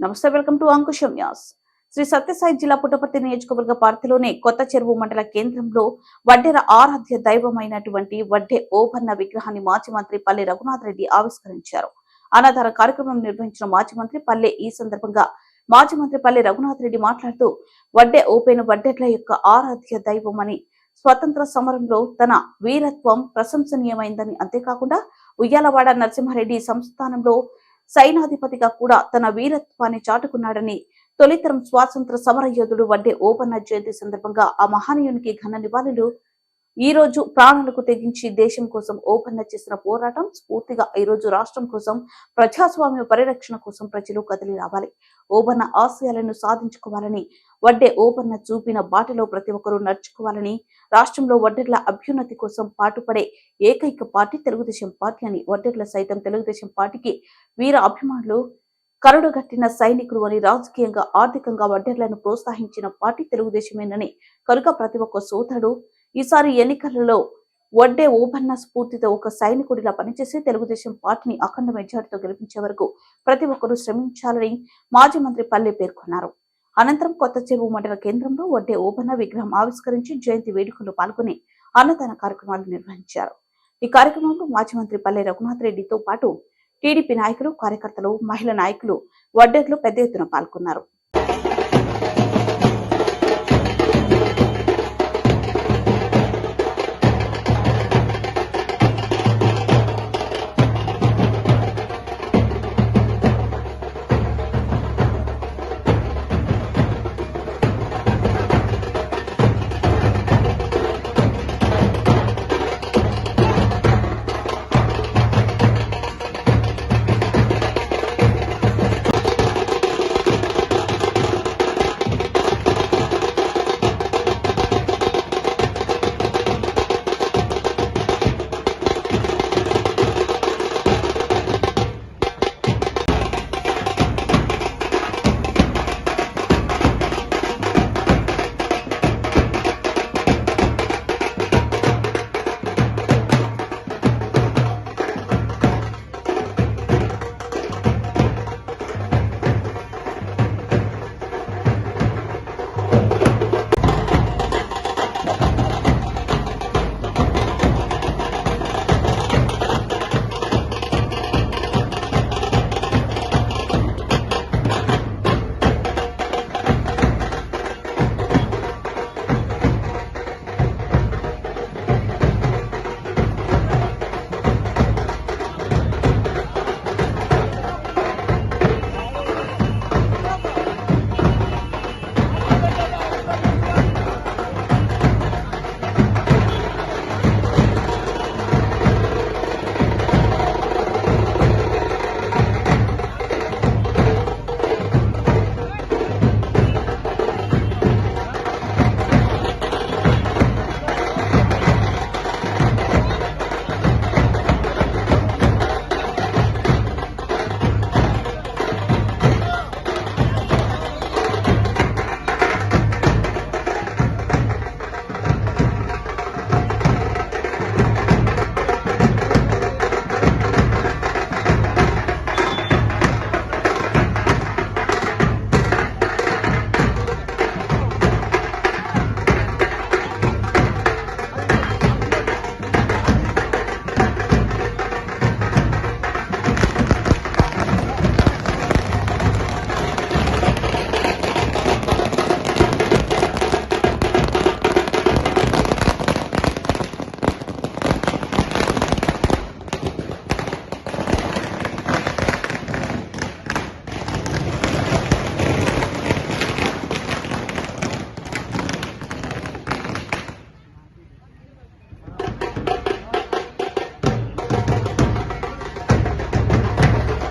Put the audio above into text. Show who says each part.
Speaker 1: నమస్తే, welcome to Ankusham news. Sri Sathya Sai జిల్లా పుట్టపర్తి నియోజకవర్గ పరిధిలోని కొత్త చెరువు మండల కేంద్రంలో వడ్డెర ఆరాధ్య దైవమైనటువంటి వడ్డే ఓబన్న విగ్రహాన్ని మాజీ మంత్రి పల్లె రఘునాథ్ రెడ్డి ఆవిష్కరించారు. అన్నదాన కార్యక్రమం నిర్వహించిన మాజీ మంత్రి పల్లె ఈ సందర్భంగా మాజీ మంత్రి పల్లె రఘునాథ్ రెడ్డి మాట్లాడుతూ వడ్డే ఓపెన్ వడ్డెర్ల యొక్క ఆరాధ్య దైవమని, స్వతంత్ర సమరంలో తన వీరత్వం ప్రశంసనీయమైందని, అంతేకాకుండా ఉయ్యాలవాడ నరసింహారెడ్డి సంస్థానంలో సైనాధిపతిగా కూడా తన వీరత్వాన్ని చాటుకున్నాడని, తొలితరం స్వాతంత్ర సమర యోధుడు వడ్డే ఓబన్న జయంతి సందర్భంగా ఆ మహనీయునికి ఘన నివాళులు. ఈ రోజు ప్రాణాలకు తెగించి దేశం కోసం ఓబన్న చేసిన పోరాటం స్ఫూర్తిగా ఈ రోజు రాష్ట్రం కోసం, ప్రజాస్వామ్య పరిరక్షణ కోసం ప్రజలు కదిలి రావాలి. ఓబన్న ఆశయాలను సాధించుకోవాలని, వడ్డే ఓబన్న చూపిన బాటలో ప్రతి ఒక్కరూ నడుచుకోవాలని, రాష్ట్రంలో వడ్డెర్ల అభ్యున్నతి కోసం పాటుపడే ఏకైక పార్టీ తెలుగుదేశం పార్టీ అని, వడ్డెర్ల సైతం తెలుగుదేశం పార్టీకి వీర అభిమానులు, కరుడుగట్టిన సైనికులు అని, రాజకీయంగా ఆర్థికంగా వడ్డెర్లను ప్రోత్సహించిన పార్టీ తెలుగుదేశమేనని, కనుక ప్రతి ఒక్క సోదరుడు ఈసారి ఎన్నికలలో వడ్డే ఓబన్న స్ఫూర్తితో ఒక సైనికుడిలా పనిచేసి తెలుగుదేశం పార్టీని అఖండ మెజార్టీతో గెలిపించే వరకు ప్రతి ఒక్కరూ శ్రమించాలని మాజీ మంత్రి పల్లె పేర్కొన్నారు. అనంతరం కొత్త చెరువు మండల కేంద్రంలో వడ్డే ఓబన్న విగ్రహం ఆవిష్కరించి జయంతి వేడుకల్లో పాల్గొని అన్నదాన కార్యక్రమాలు నిర్వహించారు. ఈ కార్యక్రమంలో మాజీ మంత్రి పల్లె రఘునాథ్ రెడ్డితో పాటు టీడీపీ నాయకులు, కార్యకర్తలు, మహిళా నాయకులు, వడ్డెర్లు పెద్ద ఎత్తున పాల్గొన్నారు.